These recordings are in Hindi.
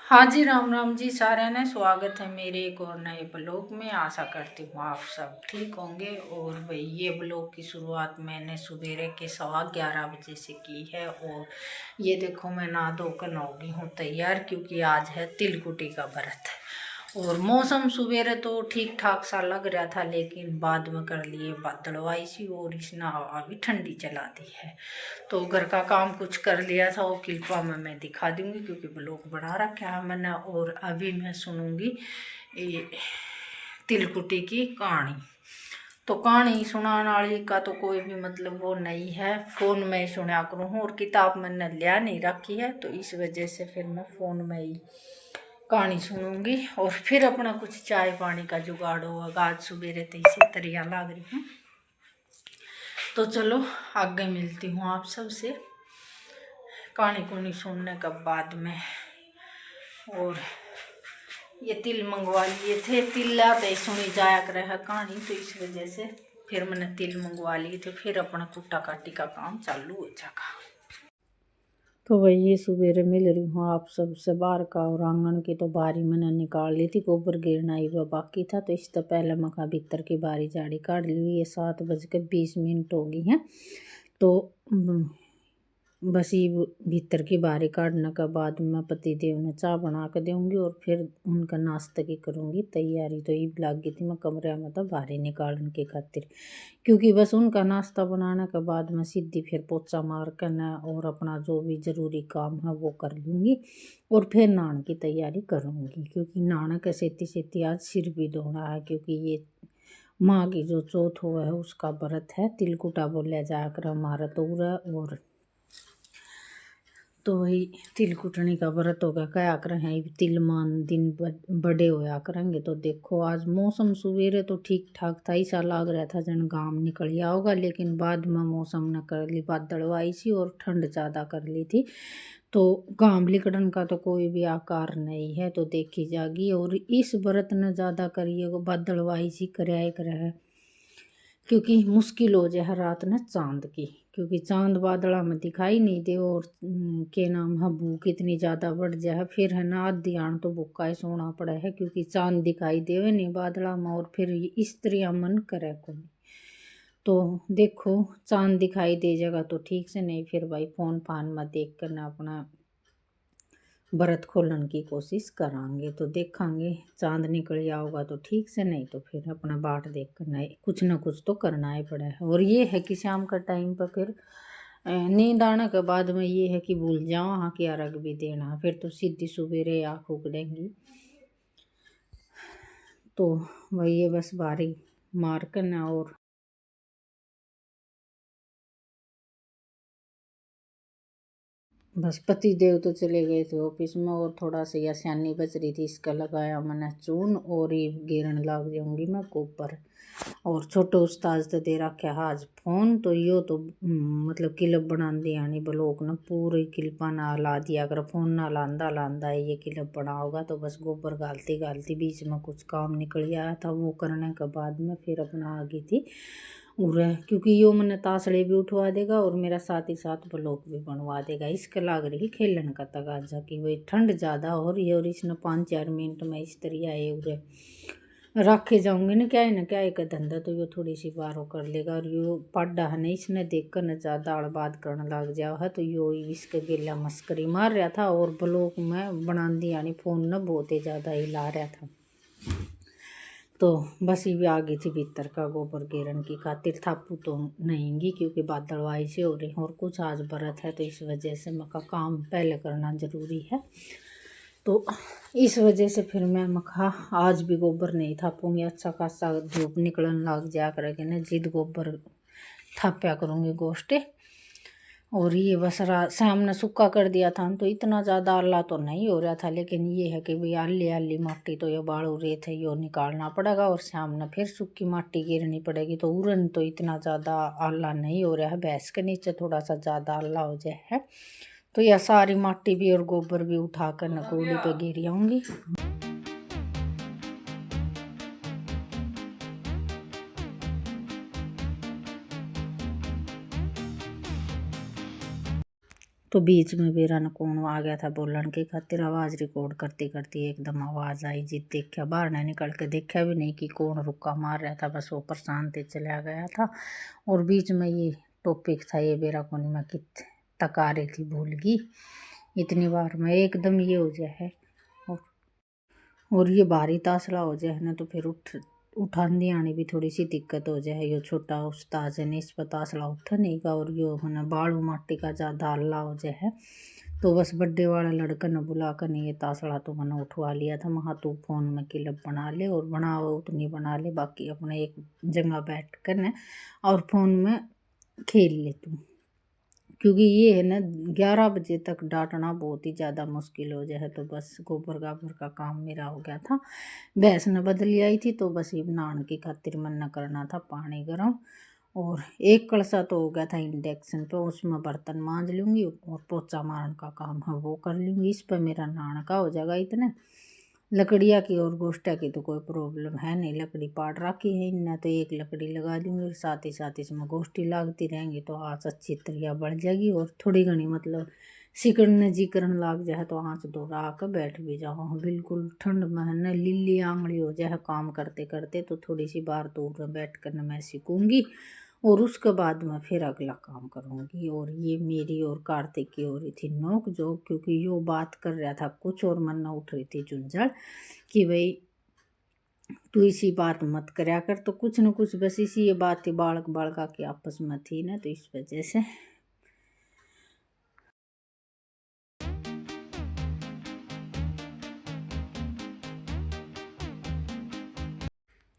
हाँ जी, राम राम जी सारे ने स्वागत है मेरे एक और नए ब्लॉग में। आशा करती हूँ आप सब ठीक होंगे। और भाई ये ब्लॉग की शुरुआत मैंने सवेरे के 11:15 बजे से की है। और ये देखो मैं नहा धोकर हो गई हूँ तैयार, क्योंकि आज है तिलकुटी का व्रत। और मौसम सवेरे तो ठीक ठाक सा लग रहा था, लेकिन बाद में कर लिए बादलवाई सी और इसने हवा भी ठंडी चला दी है। तो घर का काम कुछ कर लिया था, वो क्लिपा में मैं दिखा दूंगी क्योंकि ब्लॉग बना रखा है मैंने। और अभी मैं सुनूंगी ये तिलकुटी की कहानी। तो कहानी सुनाने वाली का तो कोई भी मतलब वो नहीं है, फ़ोन में ही सुना करूँ। और किताब मैंने लिया नहीं रखी है, तो इस वजह से फिर मैं फ़ोन में ही कहानी सुनूंगी। और फिर अपना कुछ चाय पानी का जुगाड़ होगा। आज सवेरे तो इसी तरह लग रही हूँ। तो चलो आगे मिलती हूँ आप सबसे कहानी कुनी सुनने के बाद में। और ये तिल मंगवा लिए थे, तिल लाते सुनी जाया कर है कहानी, तो इस वजह से फिर मैंने तिल मंगवा लिए थे। फिर अपना कुट्टा काटी का काम चालू हो जाएगा। तो वही ये सवेरे मिल रही हूँ आप सबसे बाहर का। और आंगन की तो बारी मैंने निकाल ली थी, गोबर गिरना ही वह बाकी था, तो इससे पहले मका भीतर की बारी झाड़ी काट ली। ये 7:20 हो गई हैं। तो बस ये भीतर की बारी काटने के बाद मैं पति देव ने चाय बना के दूँगी और फिर उनका नाश्ते की करूँगी तैयारी। तो ये लगी थी मैं कमरे में तो बाहर निकालने की खातिर, क्योंकि बस उनका नाश्ता बनाने के बाद मैं सीधी फिर पोछा मार कर न और अपना जो भी ज़रूरी काम है वो कर लूँगी। और फिर नहाने की तैयारी करूँगी, क्योंकि नहाने के सेती सेती आज सिर भी धोना है, क्योंकि ये माँ की जो चौथ हुआ है उसका व्रत है। तिलकुटा बोला जाकर हमारा तो और तो वही तिल कुटनी का व्रत होगा क्या करें। तिल मान दिन बड़े होया करेंगे। तो देखो आज मौसम सवेरे तो ठीक ठाक था, ऐसा लग रहा था जन गाम निकल गया होगा, लेकिन बाद में मौसम ने कर ली बादलवाई सी और ठंड ज़्यादा कर ली थी। तो गाम लिकड़न का तो कोई भी आकार नहीं है, तो देखी जागी। और इस व्रत ने ज़्यादा करिए बादलवाई सी कराए है, क्योंकि मुश्किल हो जाए रात ने चांद की, क्योंकि चांद बादला में दिखाई नहीं दे। और के नाम है भूख इतनी ज़्यादा बढ़ जाए, फिर है ना आधी आन तो भूखा ही सोना पड़ा है, क्योंकि चांद दिखाई दे नहीं बादला में। और फिर स्त्रियाँ मन करे को। तो देखो चांद दिखाई दे जाएगा तो ठीक से, नहीं फिर भाई फ़ोन फान में देख कर ना अपना व्रत खोलने की कोशिश करांगे। तो देखेंगे चांद निकल होगा तो ठीक से, नहीं तो फिर अपना बाट देख करना है, कुछ ना कुछ तो करना ही पड़ा है। और ये है कि शाम का टाइम पर फिर नींद आने के बाद में ये है कि भूल जाओ हाँ कि अर्घ भी देना, फिर तो सीधी सवेरे आँख उगड़ेंगी। तो वही है बस बारी मार करना। और बस पति देव तो चले गए थे ऑफिस में, और थोड़ा सा या स्यानी बच रही थी, इसका लगाया मैंने चून और ये गिरन लग जाऊंगी मैं गोबर। और छोटे उस्ताद तो दे रखा है आज फोन, तो यो तो मतलब क्लिप बना दी यानी ब्लॉग ना पूरी क्लिपा ना ला दिया अगर फोन ना लांदा लांदा ये क्लिप बना होगा। तो बस गोबर गालती गालती बीच में कुछ काम निकल आया था, वो करने के बाद में फिर अपना आ गई थी और क्योंकि यो मैंने तासड़े भी उठवा देगा और मेरा साथ ही साथ ब्लॉक भी बनवा देगा। इसके लाग रही खेलन का तगाजा कि वही ठंड ज़्यादा हो रही है और इसने 5-4 मिनट में इस तरह आए उरे रखे जाऊंगे ना क्या एक धंधा, तो यो थोड़ी सी बार कर लेगा। और यो पाडा है ना इसने देख कर न ज़्यादा अड़बाद करने लग जाओ है, तो यो इसके गिला मस्करी मार रहा था और ब्लॉक में बना दी यानी फ़ोन न बहुत ही ज़्यादा हिला रहा था। तो बस ये भी आ गई थी भीतर का गोबर गिरन की खातिर। थापू तो नहींगी क्योंकि बादलवाई से हो रही और कुछ आज व्रत है, तो इस वजह से मका काम पहले करना ज़रूरी है। तो इस वजह से फिर मैं मखा आज भी गोबर नहीं थापूंगी। अच्छा खासा धूप निकलन लग जाया करेगी ना जिद गोबर थाप्या करूँगी गोष्ठे। और ये बस शाम ने सूखा कर दिया था तो इतना ज़्यादा आला तो नहीं हो रहा था, लेकिन ये है कि भाई आली आली माटी तो ये बालू रेत है यो निकालना पड़ेगा और शाम ने फिर सूखी माटी गिरनी पड़ेगी। तो उरन तो इतना ज़्यादा आला नहीं हो रहा है, भैंस के नीचे थोड़ा सा ज़्यादा आला हो जाए है। तो यह सारी माटी भी और गोबर भी उठा कर नकोड़ी पे गिर आऊँगी। तो बीच में बेरा न कौन आ गया था बोलन के खातिर। आवाज़ रिकॉर्ड करते करते एकदम आवाज़ आई जी, देखा बाहर ने निकल के देखा भी नहीं कि कौन रुक्का मार रहा था, बस वो परेशान थे चला गया था। और बीच में ये टॉपिक था ये बेरा कौन मैं कित तक आ रही थी भूल गई इतनी बार में एकदम ये हो जाए है। और ये भारी तासला हो जाए ना तो फिर उठाने आने भी थोड़ी सी दिक्कत हो जाए। यो छोटा उस्ताद है इस पर तासला उठा नहीं का, और यो है ना बालू माटी का ज़्यादा हल्ला हो जाए है। तो बस बर्थडे वाला लड़का न बुला कर नहीं ये तासला तो मैंने उठवा लिया था। वहाँ तू फ़ोन में क्लिप बना ले और बनाओ उतनी बना ले, बाकी अपने एक जगह बैठ कर न और फ़ोन में खेल ले तू, क्योंकि ये है ना 11 बजे तक डांटना बहुत ही ज़्यादा मुश्किल हो जाए। तो बस गोबर गाबर का काम मेरा हो गया था। भैंस न बदली आई थी तो बस ये नहान की खातिर मन न करना था पानी गर्म। और एक कलसा तो हो गया था इंडक्शन पे, उसमें बर्तन मांज लूँगी और पोछा मारने का काम है वो कर लूँगी। इस पर मेरा नहान का हो जाएगा इतने। लकड़िया की और गोश्ता की तो कोई प्रॉब्लम है नहीं, लकड़ी पाट रखी है इनने, तो एक लकड़ी लगा दूँगी, साथ ही इसमें गोश्ती लागती रहेंगी तो आँच अच्छी तरह बढ़ जाएगी। और थोड़ी घनी मतलब सिकड़ने जिकरन लाग जाए तो आँच दोहरा कर बैठ भी जाओ। बिल्कुल ठंड में है न लिल्ली आंगली हो जाए काम करते करते, तो थोड़ी सी बार दूर बैठ कर मैं सीखूँगी और उसके बाद मैं फिर अगला काम करूँगी। और ये मेरी और कार्तिक की हो रही थी नोक जोक, क्योंकि यो बात कर रहा था कुछ और मन न उठ रही थी झुंझड़ कि भाई तू इसी बात मत करया कर। तो कुछ न कुछ बस इसी ये बात थी बालक बालका की आपस में थी ना, तो इस वजह से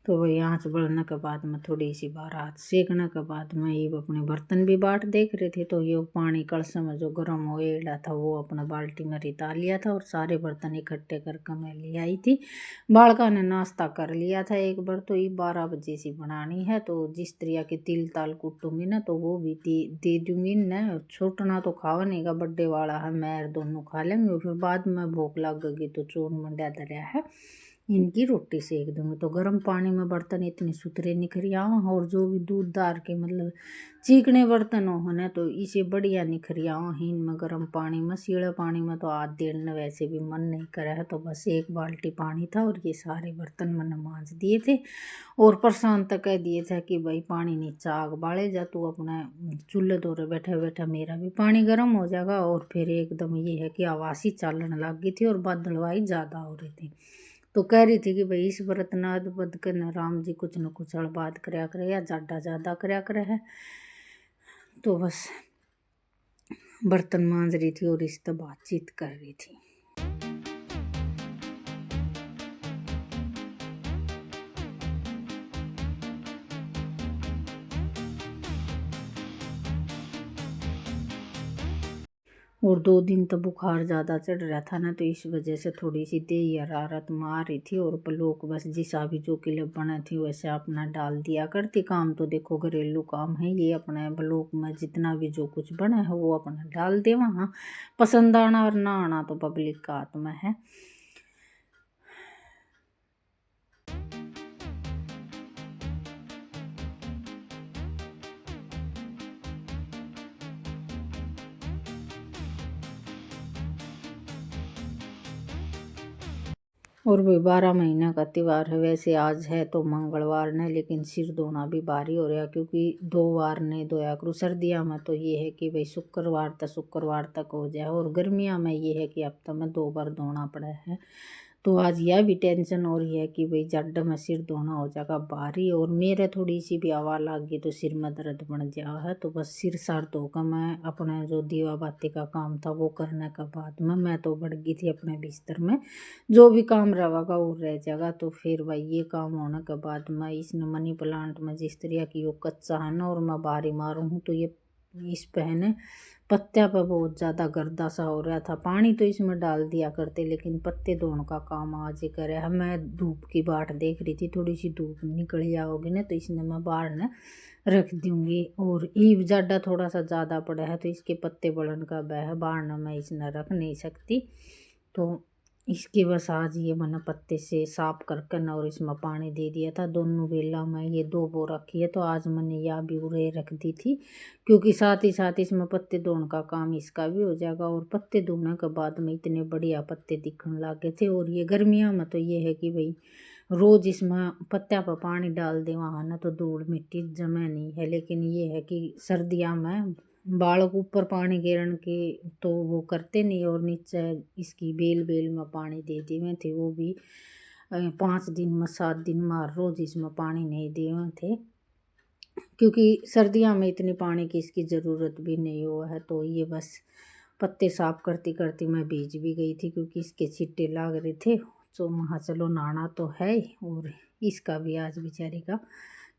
तो वही आँच बढ़ने के बाद में थोड़ी सी बार हाथ सेकने के बाद में ये अपने बर्तन भी बाट देख रहे थे। तो ये पानी कलश में जो गर्म होएला था वो अपना बाल्टी में रिता लिया था और सारे बर्तन इकट्ठे करके मैं ले आई थी। बालका ने नाश्ता कर लिया था एक बार। तो ये 12 बजे से बनानी है, तो जिस तरह की तिल ताल कुटूँगी ना तो वो भी दे दूँगी न। छोटना तो खावा नहीं का, बर्थडे वाला है मैं दोनों खा लेंगे, फिर बाद में भूख लगेगी तो चून मंडा दरिया है इनकी रोटी सेक दूँगी। तो गर्म पानी में बर्तन इतने सुथरे निखरियाओ, और जो भी दूध दार के मतलब चीकने बर्तन हो ना तो इसे बढ़िया निखरियाओ ही इनमें गर्म पानी में। सीढ़े पानी में तो आध देर ने वैसे भी मन नहीं करे है, तो बस एक बाल्टी पानी था और ये सारे बर्तन मैंने मांज दिए थे। और प्रशांत तक कह दिए थे कि भाई पानी नीचा आग बाले जा, तू अपने चूल्हे दोरे बैठे बैठे मेरा भी पानी गर्म हो जाएगा। और फिर एकदम ये है कि आवाज़ ही चालन लग गई थी और बादलवाई ज़्यादा हो रही थी। तो कह रही थी कि भाई इस व्रत नाद बद कर न राम जी कुछ न कुछ बात करया करे या जाडा ज़्यादा करया करे है। तो बस बर्तन मांज रही थी और इस तरह बातचीत कर रही थी। और 2 दिन तो बुखार ज़्यादा चढ़ रहा था ना, तो इस वजह से थोड़ी सी देह हरारत मार रही थी। और लोग बस जिसा भी जो क्लिप बना थी वैसे अपना डाल दिया करती। काम तो देखो घरेलू काम है ये, अपने ब्लॉग में जितना भी जो कुछ बना है वो अपना डाल दे वहाँ। पसंद आना और ना आना तो पब्लिक का हाथ में है। और भी 12 महीना का त्यौहार है। वैसे आज है तो मंगलवार ने, लेकिन सिर धोना भी भारी हो रहा क्योंकि 2 बार ने धोया करूँ। सर्दियों में तो ये है कि भाई शुक्रवार तक हो जाए, और गर्मियों में ये है कि हफ्ते में 2 बार धोना पड़ा है। तो आज यह भी टेंशन हो रही है कि भाई जड्ड में सिर धोना हो जाएगा भारी। और मेरे थोड़ी सी भी हवा लग गई तो सिर में दर्द बन गया है। तो बस सिर सार धोकर मैं अपना जो दीवा बाती का काम था वो करने के बाद में मैं तो बढ़ गई थी अपने बिस्तर में। जो भी काम रहेगा वो रह जाएगा। तो फिर भाई ये काम होने के बाद मैं इसने मनी प्लांट में जिस तरह की वो कच्चा है ना और मैं बारी मारूँ हूँ, तो ये इस पहने पत्तिया पर बहुत ज़्यादा गर्दा सा हो रहा था। पानी तो इसमें डाल दिया करते, लेकिन पत्ते धोने का काम आज ही करे है। मैं धूप की बाट देख रही थी, थोड़ी सी धूप निकल जाओगी ना तो इसने मैं बाहर न रख दूँगी। और ईव जाडा थोड़ा सा ज़्यादा पड़ा है तो इसके पत्ते बढ़न का बह बाहर न मैं इसने रख नहीं सकती। तो इसके बस आज ये मैंने पत्ते से साफ करके न और इसमें पानी दे दिया था। दोनों बेला में ये 2 बो रखी है, तो आज मैंने यह भी उड़े रख दी थी, क्योंकि साथ ही साथ इसमें पत्ते धोने का काम इसका भी हो जाएगा। और पत्ते धोने के बाद में इतने बढ़िया पत्ते दिखने लगे थे। और ये गर्मियों में तो ये है कि भाई रोज़ इसमें पत्ता पर पानी डाल दे, वहाँ ना तो धूल मिट्टी जमे नहीं है। लेकिन ये है कि सर्दियों में बालों के ऊपर पानी गिरन के तो वो करते नहीं, और नीचे इसकी बेल बेल में पानी दे दिए हुए थे, वो भी 5 दिन में 7 दिन में हर रोज़ इसमें पानी नहीं दिए हुए थे, क्योंकि सर्दियों में इतनी पानी की इसकी ज़रूरत भी नहीं हुआ है। तो ये बस पत्ते साफ करती करती मैं भीज भी गई थी, क्योंकि इसके छिट्टे लग रहे थे। तो वहाँ चलो नहाना तो है, और इसका भी आज बेचारी का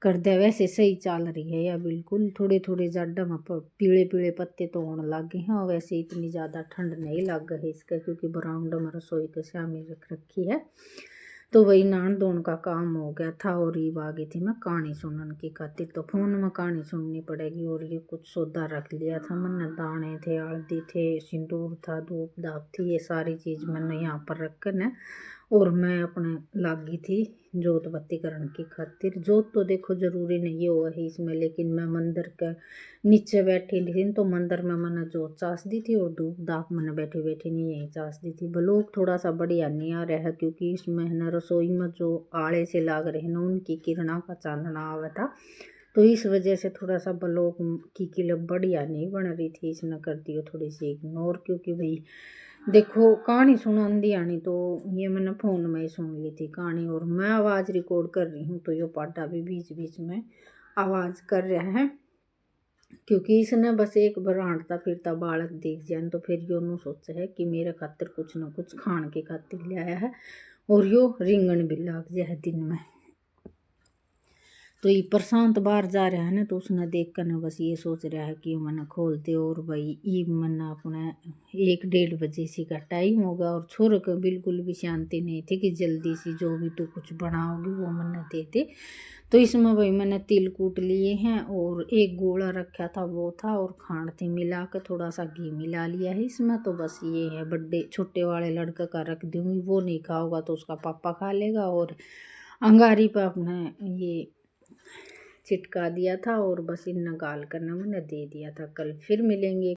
कर दे। वैसे सही चल रही है या बिल्कुल, थोड़े थोड़े जाडा में पीले पीले पत्ते तो होने लग गए हैं। और वैसे इतनी ज़्यादा ठंड नहीं लग गई इसका, क्योंकि बरामदा में रसोई के सामने रख रखी है। तो वही नहान धोन का काम हो गया था, और ये आ गई थी मैं कहानी सुनने की खातिर। तो फ़ोन में कहानी सुननी पड़ेगी। और ये कुछ सौदा रख लिया था मैंने, दाने थे, हल्दी थे, सिंदूर था, धूप धाप थी, ये सारी चीज़ मैंने यहाँ पर रख कर न, और मैं अपने लागी थी जोत बत्ती करने की खातिर। जोत तो देखो ज़रूरी नहीं हुआ है इसमें, लेकिन मैं मंदिर के नीचे बैठी थी, तो मंदिर में मैंने जोत चास दी थी, और धूप धाप मैंने बैठी बैठी नहीं यहीं चास दी थी। ब्लॉग थोड़ा सा बढ़िया नहीं आ रहा है, क्योंकि इसमें है ना रसोई में जो आड़े से लाग रहे हैं ना, उनकी किरणा का चांदना आवा था, तो इस वजह से थोड़ा सा ब्लॉग की क्लिप बढ़िया नहीं बन रही थी। इसने कर दियो थोड़ी सी इग्नोर, क्योंकि भाई देखो कहानी सुनान दी आनी, तो ये मैंने फ़ोन में ही सुन ली थी कहानी, और मैं आवाज़ रिकॉर्ड कर रही हूँ, तो ये पाटा भी बीच बीच में आवाज़ कर रहा है, क्योंकि इसने बस एक बार हांडता फिरता बालक देख जाए, तो फिर यो सोचा है कि मेरे खातिर कुछ न कुछ खान के खातिर ले आया है, और यो रिंगण भी लाग जाए दिन में। तो ये प्रशांत बाहर जा रहा है ना, तो उसने देख कर ना बस ये सोच रहा है कि मैंने खोल दे। और भाई ये मैंने अपना 1-1:30 से का टाइम होगा, और छोर को बिल्कुल भी शांति नहीं थी कि जल्दी से जो भी तू कुछ बनाओगी वो मैंने दे दे। तो इसमें भाई मैंने तिल कूट लिए हैं, और एक गोला रखा था वो था, और खांड थी मिला कर थोड़ा सा घी मिला लिया है इसमें। तो बस ये है बड़े छोटे वाले लड़के का रख दूँगी, वो नहीं खाओगा तो उसका पापा खा लेगा। और अंगारी पर अपने ये चिटका दिया था, और बस इन गाल करना मैंने दे दिया था। कल फिर मिलेंगे।